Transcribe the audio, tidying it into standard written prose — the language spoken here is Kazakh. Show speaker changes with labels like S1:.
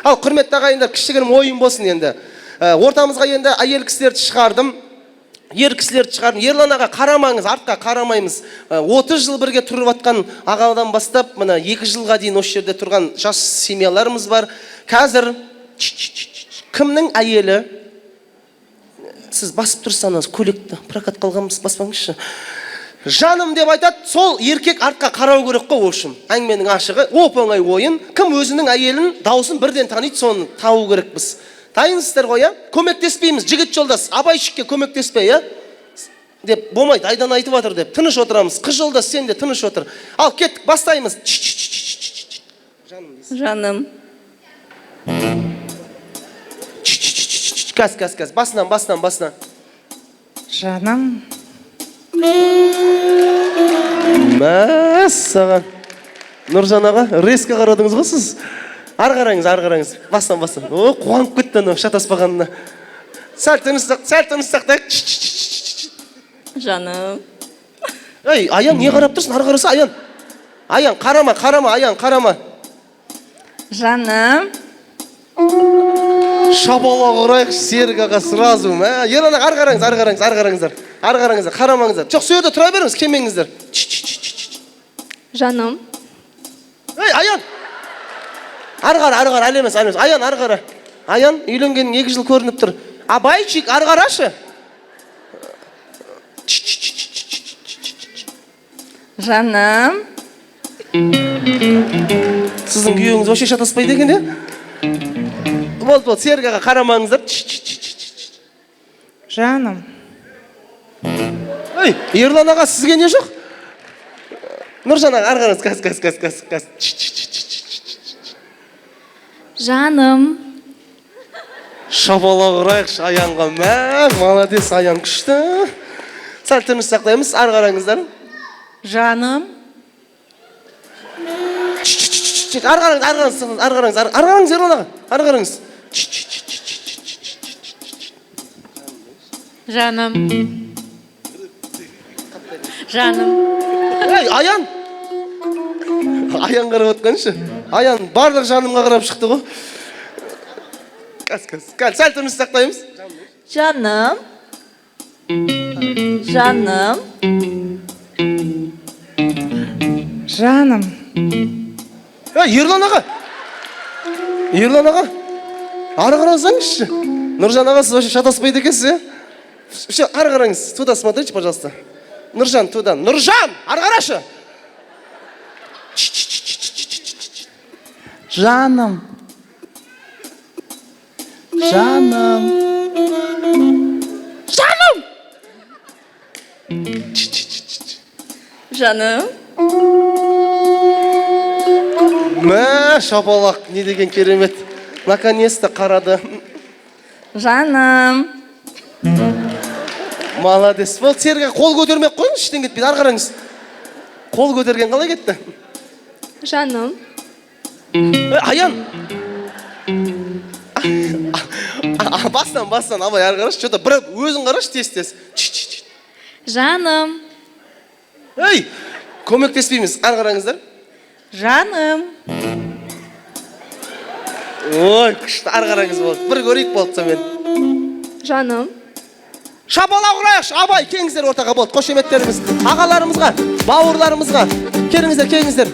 S1: Ал құрметті ағайындар, кішігірім ойын болсын енді. Ортамызға енді әйел кісілерді шығардым. Ер кісілерді шығардым. Ерлан аға қарамаңыз, артқа қарамаймыз. 30 жыл бірге тұрып атқан ағадан бастап, мына 2 жылға дейін осы жерде тұрған жас семьяларымыз бар. Қазір кімнің әйелі? Сіз басып тұрсаңыз, көйлекті прокат қалғанбыз, баспаңызшы. Жаным деп айтады, сол еркек артқа қарау керек қой, общем. Әңгіменің ашығы, оп-оңай ойын. Кім өзінің әйелін, дауысын бірден таниды, соны табу керекпіз. Дайынсыздар ғой, я? Көмектеспейміз, жігіт жолдас, абайшыққа көмектеспей, я? Деп, болмайды, айдан айтып жатыр деп, тыныш отырамыз. Қыз жолдас, сен де тыныш отыр. Ал, кеттік, бастаймыз.
S2: Жаным.
S1: Кәс, басынан.
S2: Жаным.
S1: Мәссаған. Нұржан аға, резко қарадыңыз ғой сіз? Ары қараңыз. Бастан. О, қуанып кетті анау шатаспағанына. Сәл тыныстақ.
S2: Жаным.
S1: Ей, Аян, не қарап тұрсың? Ары қараса, Аян. Аян, қарама.
S2: Жаным.
S1: Шабала құрайық, Серік аға сразу. Ерлан аға, ары қараңыздар. Қарамаңыздар. Жоқ, сөйді тұра беріңіз, кемеңіздер.
S2: Жаным.
S1: Ей, Аян! Ары қара, әлі емес. Аян, ары қара. Аян, үйленгенің 2 жыл көрініп тұр. Абайчик, ары қарашы.
S2: Жаным.
S1: Сіздің күйеуіңіз вообще шатаспайды екен, е? Болды, Серік аға, қарамаңыздар.
S2: Жаным.
S1: Ей, Ерлан аға, сізге не жоқ? Нұржан аға, ары қараңыз, қас.
S2: Жаным.
S1: Шабала құрайықшы Аянға. Молодец, Аян күшті. Сәл тыныш сақтаймыз, ары қараңыздар.
S2: Жаным.
S1: Ары қараңыз, Ерлан аға, ары қараңыз.
S2: Жаным. Жаным.
S1: Ей, Аян! Аян қарап отқаншы. Аян барлық жанымға қарап шықты ғой. Кәл, сәл тыныш сақтаймыз.
S2: Жаным.
S1: Ей, Ерлан аға. Ары қарасаңызшы. Нұржан аға, сіз вообще шатаспайды екенсіз, е? Все, ары қараңыз. Туда смотрите, пожалуйста. Нұржан, туда. Нұржан, ары қарашы.
S2: Жаным.
S1: Шапалақ, не деген керемет. Наконец-то қарады.
S2: Жаным.
S1: Молодец. Бол, Серікге қол көтермек қойыңыз, іштен кетпейді. Ары қараңыз. Қол көтерген қалай кетті?
S2: Жаным.
S1: Аян! Бастан, абай, ары қарашы. Что-то бір өзің қарашы, тез.
S2: Жаным.
S1: Ей, көмектеспейміз. Ары қараңыздар.
S2: Жаным.
S1: Ой, күшті, ары қараңыз болды. Bir көрейік болды сонымен.
S2: Жаным.
S1: Шабала құрайықшы, абай, келіңіздер ортаға болды. Қошеметтеріміз ағаларымызға, бауырларымызға. Келіңіздер.